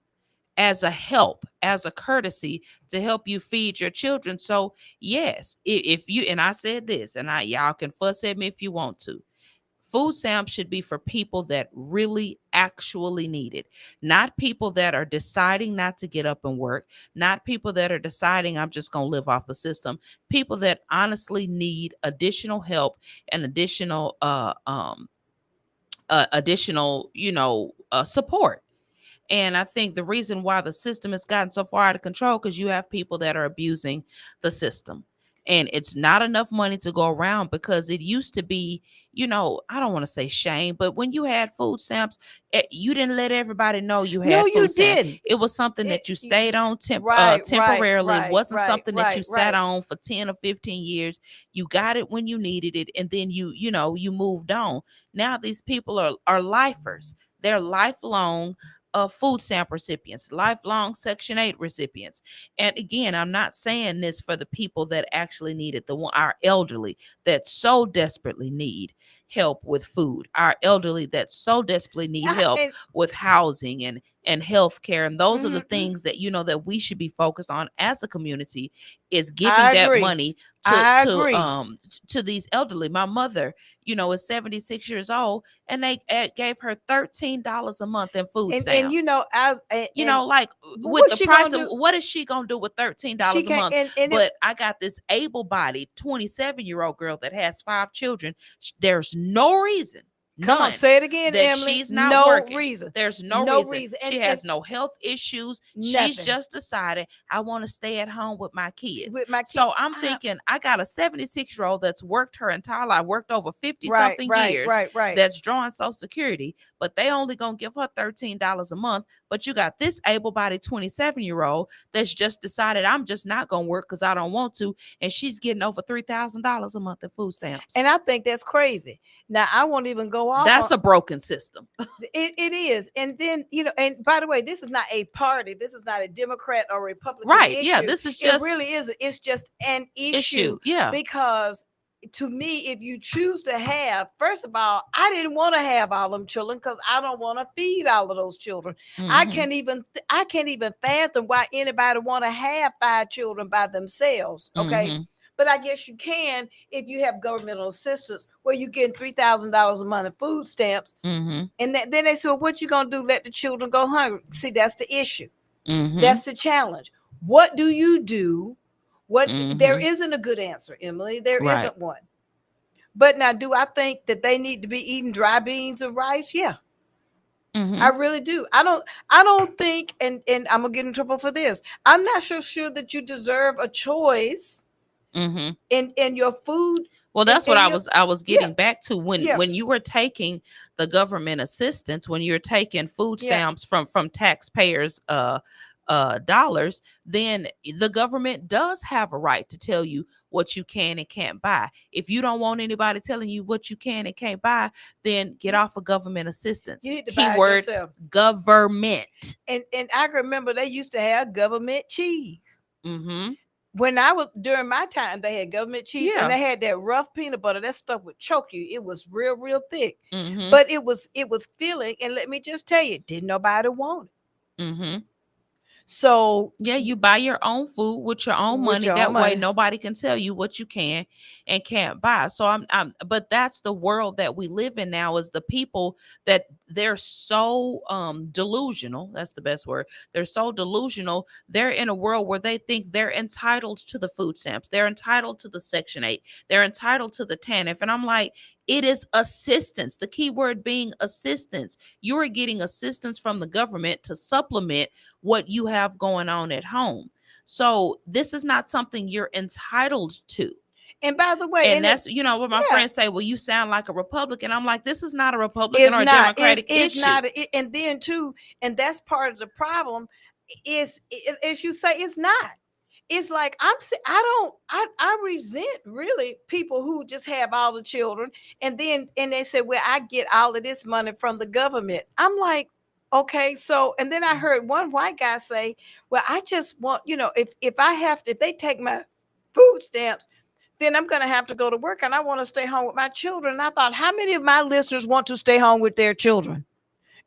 as a help, as a courtesy to help you feed your children. So yes, if you, and I said this, and y'all can fuss at me if you want to, food stamps should be for people that really actually need it, not people that are deciding not to get up and work, not people that are deciding I'm just going to live off the system, people that honestly need additional help and additional support. And I think the reason why the system has gotten so far out of control, because you have people that are abusing the system. And it's not enough money to go around, because it used to be, I don't want to say shame, but when you had food stamps, you didn't let everybody know you had food stamps. Didn't. It was something that you stayed on temporarily. It wasn't something that you sat on for 10 or 15 years. You got it when you needed it, and then you moved on. Now these people are lifers. They're lifelong food stamp recipients, lifelong Section 8 recipients. And again, I'm not saying this for the people that actually need it, our elderly that so desperately need help with food, our elderly that so desperately need help with housing and health care. And those are the things that, that we should be focused on as a community, is giving that money to these elderly. My mother, is 76 years old, and they gave her $13 a month in food stamps. And with the price of what is she gonna do with $13 a month? But I got this able-bodied 27-year-old girl that has 5 children. There's no reason. Come on, say it again, that Emily. She's not working. Reason. There's no reason. She has no health issues. Nothing. She's just decided, I want to stay at home with my kids. So I'm thinking, I got a 76-year-old that's worked her entire life, worked over 50-something years, that's drawing Social Security, but they only gonna give her $13 a month. But you got this able-bodied 27-year-old that's just decided, I'm just not gonna work because I don't want to, and she's getting over $3,000 a month in food stamps. And I think that's crazy. Now I won't even go off. That's a broken system. It is. And then, and by the way, this is not a party. This is not a Democrat or Republican issue. Yeah, this is just, it really is. It's just an issue. Yeah. Because to me, if you choose to have, first of all, I didn't want to have all them children because I don't want to feed all of those children. Mm-hmm. I can't even fathom why anybody want to have 5 children by themselves. Okay. Mm-hmm. But I guess you can if you have governmental assistance where you're getting $3,000 a month in food stamps. Mm-hmm. And then they say, well, what you going to do? Let the children go hungry. See, that's the issue. Mm-hmm. That's the challenge. What do you do? There isn't a good answer, Emily. There isn't one. But now, do I think that they need to be eating dry beans and rice? Yeah. I really do. I don't think, and I'm gonna get in trouble for this. I'm not so sure that you deserve a choice in your food. Well, that's what I was getting Yeah. back to when you were taking the government assistance, when you're taking food stamps from taxpayers dollars, then the government does have a right to tell you what you can and can't buy. If you don't want anybody telling you what you can and can't buy, then get off of government assistance. You need to buy it Keyword yourself. Government. And I remember they used to have government cheese. When I was during my time, they had government cheese, and they had that rough peanut butter. That stuff would choke you. It was real thick, but it was filling. And let me just tell you, didn't nobody want it. So yeah, you buy your own food with your own money. That way nobody can tell you what you can and can't buy. So but that's the world that we live in now, is the people that they're so delusional. That's the best word. They're so delusional. They're in a world where they think they're entitled to the food stamps. They're entitled to the Section 8. They're entitled to the TANF. And I'm like, it is assistance. The key word being assistance. You are getting assistance from the government to supplement what you have going on at home. So this is not something you're entitled to. And by the way, and that's what my friends say, well, you sound like a Republican. I'm like, this is not a Republican or a Democratic issue. It's not. And then too, and that's part of the problem is, as you say, it's not. It's like I resent really people who just have all the children and they say, well, I get all of this money from the government. I'm like, okay, so, and then I heard one white guy say, well, I just want, if they take my food stamps, then I'm going to have to go to work and I want to stay home with my children. And I thought, how many of my listeners want to stay home with their children?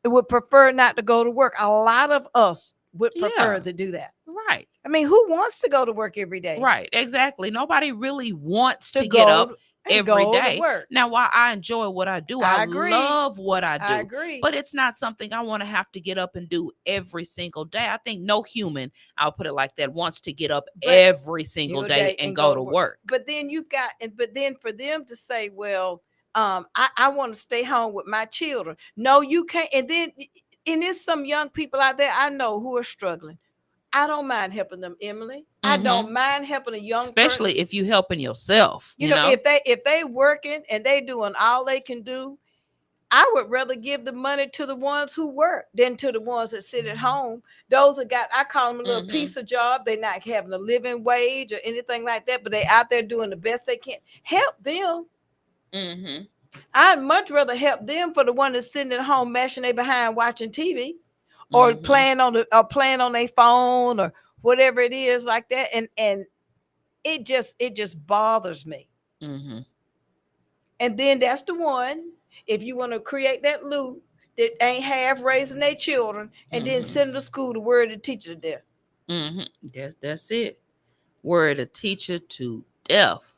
It would prefer not to go to work. A lot of us would prefer to do that. Right. I mean, who wants to go to work every day? Right. Exactly. Nobody really wants to get up every day. Now, while I enjoy what I do, I love what I do. I agree. But it's not something I want to have to get up and do every single day. I think no human, I'll put it like that, wants to get up every single day and go to work. But then but then for them to say, well, I want to stay home with my children. No, you can't. And there's some young people out there I know who are struggling. I don't mind helping them, Emily. I don't mind helping a young especially person. If you helping yourself. You know, if they working and they doing all they can do, I would rather give the money to the ones who work than to the ones that sit at home. Those that I call them a little piece of job. They're not having a living wage or anything like that, but they out there doing the best they can. Help them. I'd much rather help them for the one that's sitting at home mashing their behind watching TV. Or playing on their phone or whatever it is like that, and it just bothers me. And then that's the one, if you want to create that loop that ain't half raising their children and then send them to school to worry the teacher to death. That's it. Worry the teacher to death.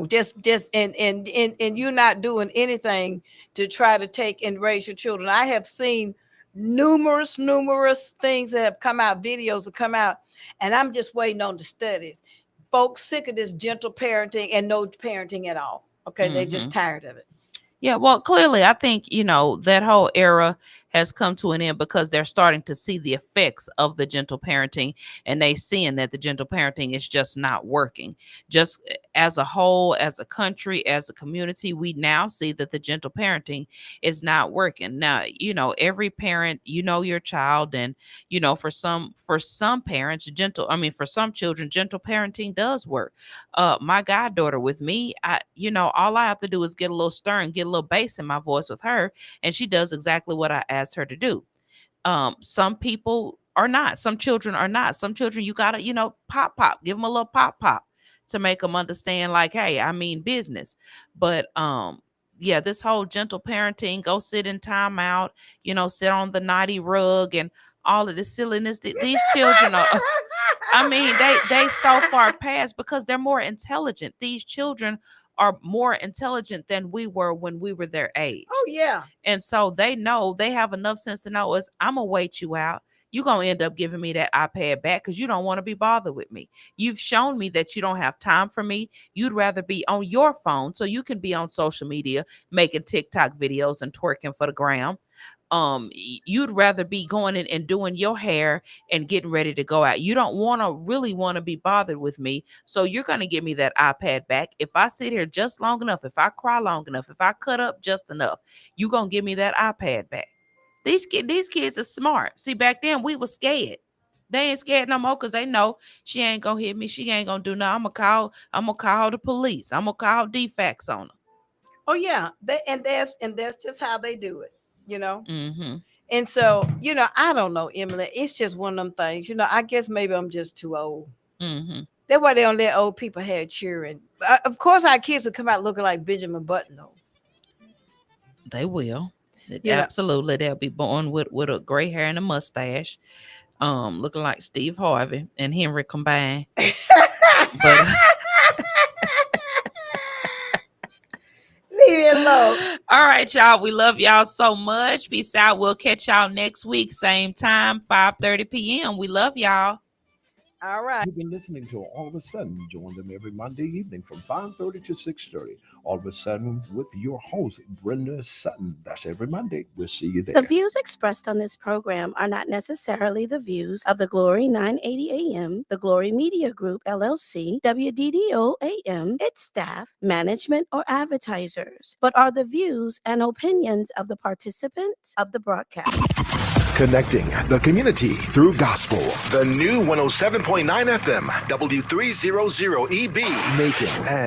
Just and you're not doing anything to try to take and raise your children. I have seen numerous things that have come out, videos that come out, and I'm just waiting on the studies. Folks sick of this gentle parenting and no parenting at all. Okay, they're just tired of it. Yeah, well, clearly, I think, that whole era has come to an end because they're starting to see the effects of the gentle parenting, and they seeing that the gentle parenting is just not working. Just as a whole, as a country, as a community, we now see that the gentle parenting is not working. Now, every parent, your child, and for some parents, for some children, gentle parenting does work. My goddaughter with me, all I have to do is get a little stern, get a little bass in my voice with her, and she does exactly what I asked her to do. Some people are not. Some children are not. Some children, you gotta, pop, give them a little pop to make them understand, like, hey, I mean business. But this whole gentle parenting, go sit in timeout, sit on the naughty rug and all of this silliness. These children are, they so far past because they're more intelligent. These children are more intelligent than we were when we were their age. Oh, yeah. And so they know, they have enough sense to know I'm going to wait you out. you're going to end up giving me that iPad back because you don't want to be bothered with me. You've shown me that you don't have time for me. You'd rather be on your phone so you can be on social media making TikTok videos and twerking for the gram. You'd rather be going in and doing your hair and getting ready to go out. You don't really want to be bothered with me. So you're going to give me that iPad back. If I sit here just long enough, if I cry long enough, if I cut up just enough, you're going to give me that iPad back. These kids are smart. See, back then we were scared. They ain't scared no more because they know she ain't going to hit me. She ain't going to do nothing. I'm going to call the police. I'm going to call DFAX on her. Oh yeah. That's just how they do it. Mm-hmm. And so, I don't know, Emily. It's just one of them things. I guess maybe I'm just too old. Mm-hmm. That's why they don't let old people have cheering. Of course, our kids will come out looking like Benjamin Button, though. They will. Absolutely. They'll be born with a gray hair and a mustache, looking like Steve Harvey and Henry combined. But leave it alone. All right, y'all. We love y'all so much. Peace out. We'll catch y'all next week, same time, 5:30 p.m. We love y'all. All right. You've been listening to All of a Sudden. Join them every Monday evening from 5:30 to 6:30. All of a Sudden with your host, Brenda Sutton. That's every Monday. We'll see you there. The views expressed on this program are not necessarily the views of the Glory 980 AM, the Glory Media Group, LLC, WDDO AM, its staff, management, or advertisers, but are the views and opinions of the participants of the broadcast. Connecting the community through gospel. The new 107.9 FM, W300EB, Macon, and